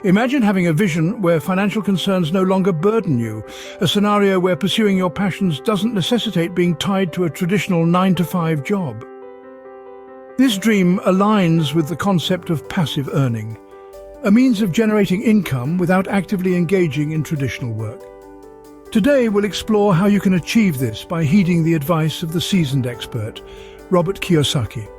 Imagine having a vision where financial concerns no longer burden you, a scenario where pursuing your passions doesn't necessitate being tied to a traditional 9-to-5 job. This dream aligns with the concept of passive earning, a means of generating income without actively engaging in traditional work. Today we'll explore how you can achieve this by heeding the advice of the seasoned expert, Robert Kiyosaki.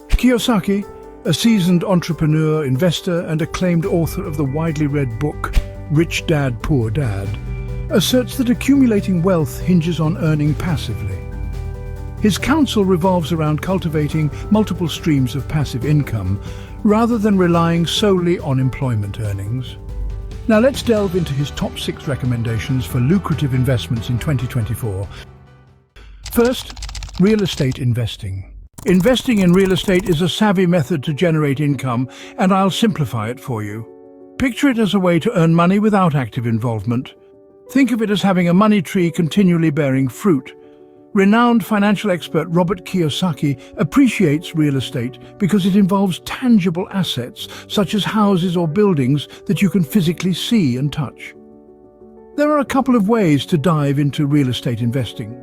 Kiyosaki, a seasoned entrepreneur, investor, and acclaimed author of the widely read book, Rich Dad, Poor Dad, asserts that accumulating wealth hinges on earning passively. His counsel revolves around cultivating multiple streams of passive income rather than relying solely on employment earnings. Now let's delve into his top 6 recommendations for lucrative investments in 2024. First, real estate investing. Investing in real estate is a savvy method to generate income, and I'll simplify it for you. Picture it as a way to earn money without active involvement. Think of it as having a money tree continually bearing fruit. Renowned financial expert Robert Kiyosaki appreciates real estate because it involves tangible assets, such as houses or buildings that you can physically see and touch. There are a couple of ways to dive into real estate investing.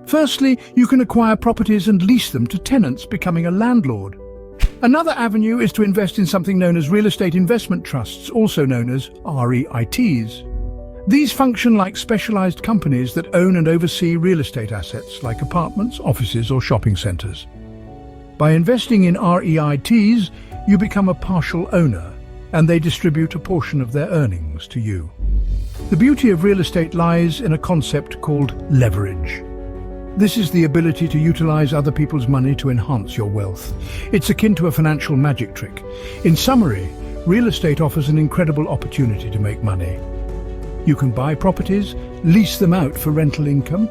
Firstly, you can acquire properties and lease them to tenants, becoming a landlord. Another avenue is to invest in something known as real estate investment trusts, also known as REITs. These function like specialized companies that own and oversee real estate assets like apartments, offices, or shopping centers. By investing in REITs, you become a partial owner, and they distribute a portion of their earnings to you. The beauty of real estate lies in a concept called leverage. This is the ability to utilize other people's money to enhance your wealth. It's akin to a financial magic trick. In summary, real estate offers an incredible opportunity to make money. You can buy properties, lease them out for rental income,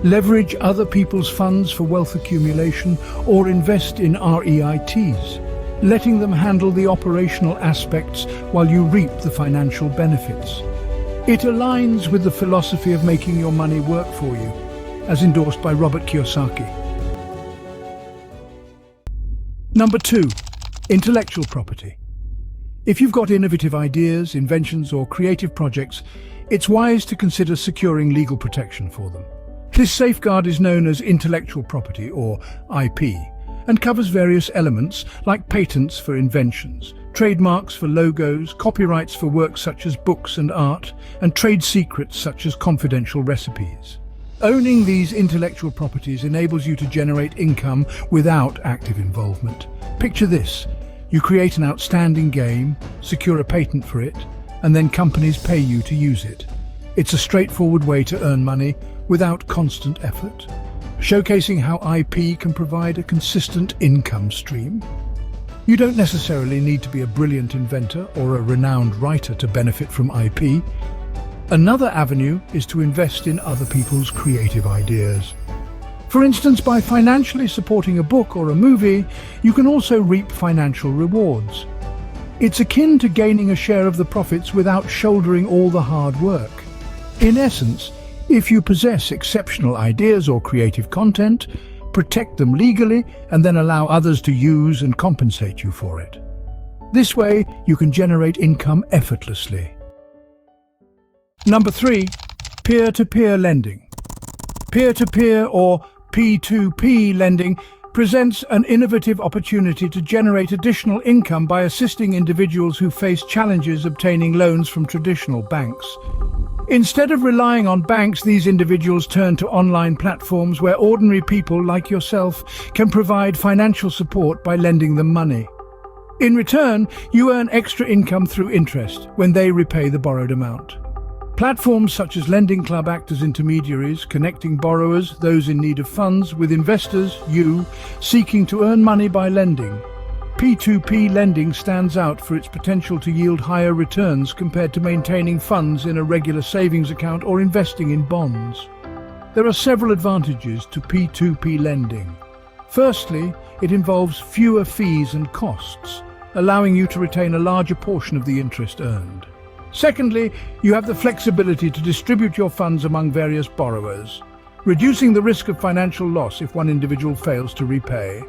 leverage other people's funds for wealth accumulation, or invest in REITs, letting them handle the operational aspects while you reap the financial benefits. It aligns with the philosophy of making your money work for you, as endorsed by Robert Kiyosaki. Number 2, intellectual property. If you've got innovative ideas, inventions, or creative projects, it's wise to consider securing legal protection for them. This safeguard is known as intellectual property, or IP, and covers various elements like patents for inventions, trademarks for logos, copyrights for works such as books and art, and trade secrets such as confidential recipes. Owning these intellectual properties enables you to generate income without active involvement. Picture this. You create an outstanding game, secure a patent for it, and then companies pay you to use it. It's a straightforward way to earn money without constant effort, showcasing how IP can provide a consistent income stream. You don't necessarily need to be a brilliant inventor or a renowned writer to benefit from IP. Another avenue is to invest in other people's creative ideas. For instance, by financially supporting a book or a movie, you can also reap financial rewards. It's akin to gaining a share of the profits without shouldering all the hard work. In essence, if you possess exceptional ideas or creative content, protect them legally and then allow others to use and compensate you for it. This way, you can generate income effortlessly. Number 3, peer-to-peer lending. Peer-to-peer or P2P lending presents an innovative opportunity to generate additional income by assisting individuals who face challenges obtaining loans from traditional banks. Instead of relying on banks, these individuals turn to online platforms where ordinary people like yourself can provide financial support by lending them money. In return, you earn extra income through interest when they repay the borrowed amount. Platforms such as Lending Club act as intermediaries, connecting borrowers, those in need of funds, with investors, you, seeking to earn money by lending. P2P lending stands out for its potential to yield higher returns compared to maintaining funds in a regular savings account or investing in bonds. There are several advantages to P2P lending. Firstly, it involves fewer fees and costs, allowing you to retain a larger portion of the interest earned. Secondly, you have the flexibility to distribute your funds among various borrowers, reducing the risk of financial loss if one individual fails to repay.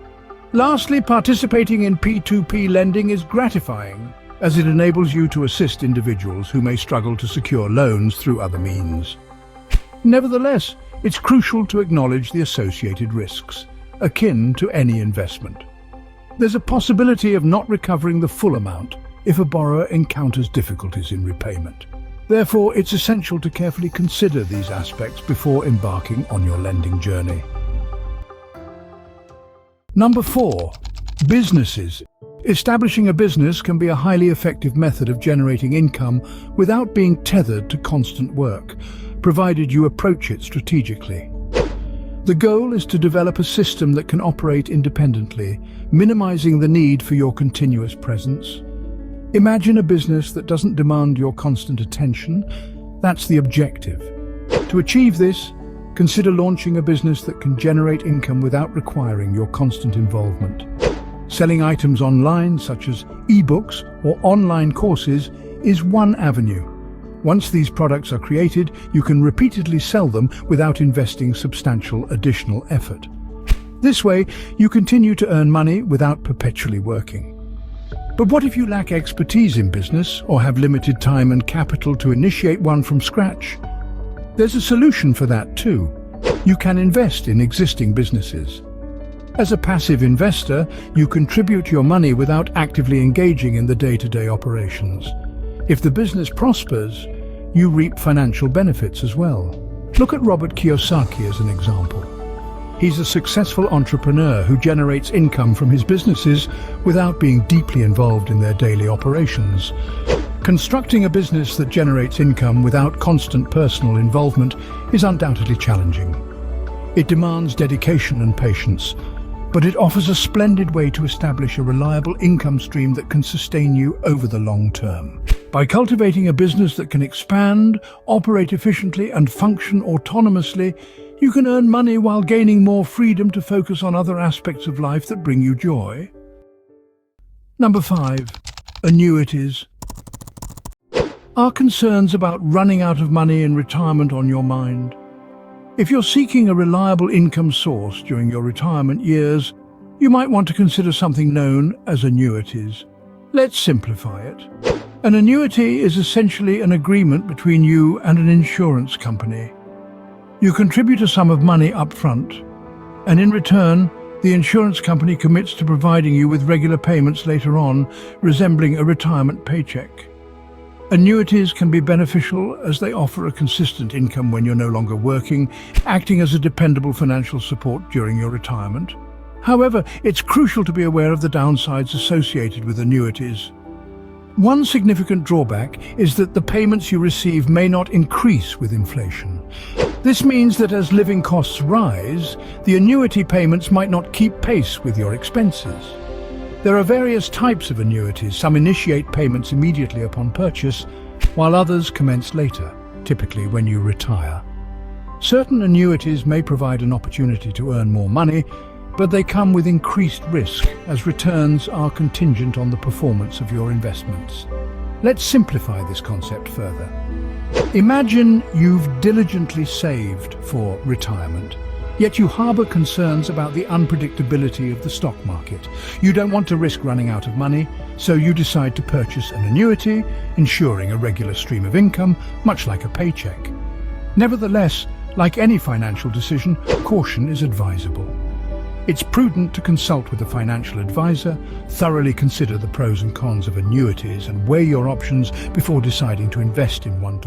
Lastly, participating in P2P lending is gratifying, as it enables you to assist individuals who may struggle to secure loans through other means. Nevertheless, it's crucial to acknowledge the associated risks, akin to any investment. There's a possibility of not recovering the full amount if a borrower encounters difficulties in repayment. Therefore, it's essential to carefully consider these aspects before embarking on your lending journey. Number 4. Businesses. Establishing a business can be a highly effective method of generating income without being tethered to constant work, provided you approach it strategically. The goal is to develop a system that can operate independently, minimizing the need for your continuous presence. Imagine a business that doesn't demand your constant attention. That's the objective. To achieve this, consider launching a business that can generate income without requiring your constant involvement. Selling items online, such as ebooks or online courses, is one avenue. Once these products are created, you can repeatedly sell them without investing substantial additional effort. This way, you continue to earn money without perpetually working. But what if you lack expertise in business or have limited time and capital to initiate one from scratch? There's a solution for that too. You can invest in existing businesses. As a passive investor, you contribute your money without actively engaging in the day-to-day operations. If the business prospers, you reap financial benefits as well. Look at Robert Kiyosaki as an example. He's a successful entrepreneur who generates income from his businesses without being deeply involved in their daily operations. Constructing a business that generates income without constant personal involvement is undoubtedly challenging. It demands dedication and patience, but it offers a splendid way to establish a reliable income stream that can sustain you over the long term. By cultivating a business that can expand, operate efficiently, and function autonomously, you can earn money while gaining more freedom to focus on other aspects of life that bring you joy. Number 5. Annuities. Are concerns about running out of money in retirement on your mind? If you're seeking a reliable income source during your retirement years, you might want to consider something known as annuities. Let's simplify it. An annuity is essentially an agreement between you and an insurance company. You contribute a sum of money up front, and in return, the insurance company commits to providing you with regular payments later on, resembling a retirement paycheck. Annuities can be beneficial as they offer a consistent income when you're no longer working, acting as a dependable financial support during your retirement. However, it's crucial to be aware of the downsides associated with annuities. One significant drawback is that the payments you receive may not increase with inflation. This means that as living costs rise, the annuity payments might not keep pace with your expenses. There are various types of annuities. Some initiate payments immediately upon purchase, while others commence later, typically when you retire. Certain annuities may provide an opportunity to earn more money, but they come with increased risk, as returns are contingent on the performance of your investments. Let's simplify this concept further. Imagine you've diligently saved for retirement, yet you harbor concerns about the unpredictability of the stock market. You don't want to risk running out of money, so you decide to purchase an annuity, ensuring a regular stream of income, much like a paycheck. Nevertheless, like any financial decision, caution is advisable. It's prudent to consult with a financial advisor, thoroughly consider the pros and cons of annuities, and weigh your options before deciding to invest in one.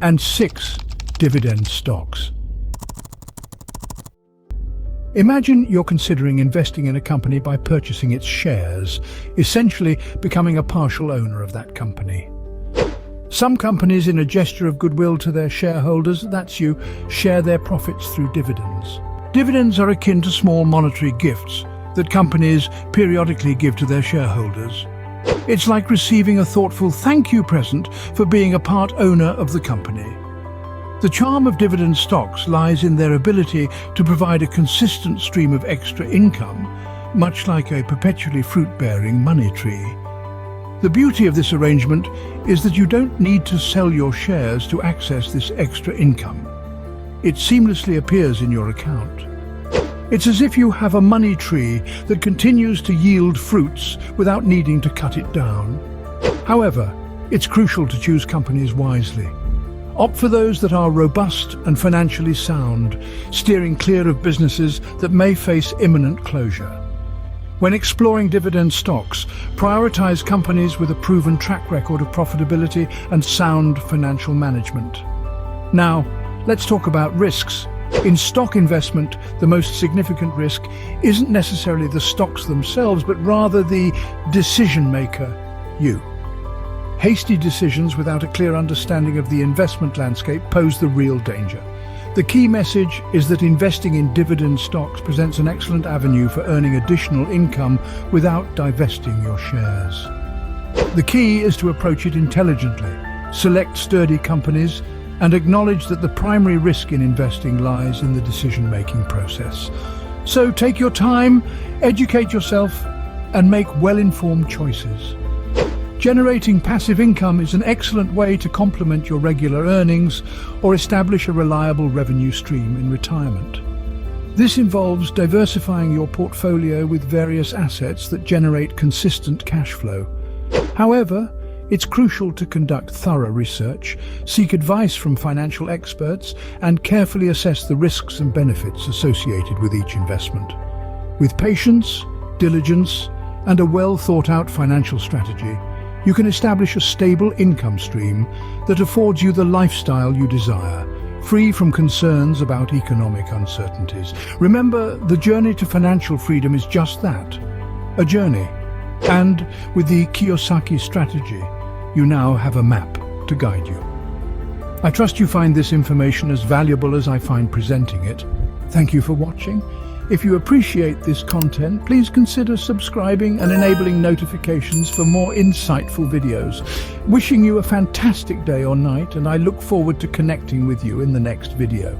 And 6. Dividend stocks. Imagine you're considering investing in a company by purchasing its shares, essentially becoming a partial owner of that company. Some companies, in a gesture of goodwill to their shareholders, that's you, share their profits through dividends. Dividends are akin to small monetary gifts that companies periodically give to their shareholders. It's like receiving a thoughtful thank you present for being a part owner of the company. The charm of dividend stocks lies in their ability to provide a consistent stream of extra income, much like a perpetually fruit-bearing money tree. The beauty of this arrangement is that you don't need to sell your shares to access this extra income. It seamlessly appears in your account. It's as if you have a money tree that continues to yield fruits without needing to cut it down. However, it's crucial to choose companies wisely. Opt for those that are robust and financially sound, steering clear of businesses that may face imminent closure. When exploring dividend stocks, prioritize companies with a proven track record of profitability and sound financial management. Now, let's talk about risks. In stock investment, the most significant risk isn't necessarily the stocks themselves, but rather the decision maker, you. Hasty decisions without a clear understanding of the investment landscape pose the real danger. The key message is that investing in dividend stocks presents an excellent avenue for earning additional income without divesting your shares. The key is to approach it intelligently, select sturdy companies, and acknowledge that the primary risk in investing lies in the decision-making process. So take your time, educate yourself, and make well-informed choices. Generating passive income is an excellent way to complement your regular earnings or establish a reliable revenue stream in retirement. This involves diversifying your portfolio with various assets that generate consistent cash flow. However, it's crucial to conduct thorough research, seek advice from financial experts, and carefully assess the risks and benefits associated with each investment. With patience, diligence, and a well-thought-out financial strategy, you can establish a stable income stream that affords you the lifestyle you desire, free from concerns about economic uncertainties. Remember, the journey to financial freedom is just that, a journey. And with the Kiyosaki strategy, you now have a map to guide you. I trust you find this information as valuable as I find presenting it. Thank you for watching. If you appreciate this content, please consider subscribing and enabling notifications for more insightful videos. Wishing you a fantastic day or night, and I look forward to connecting with you in the next video.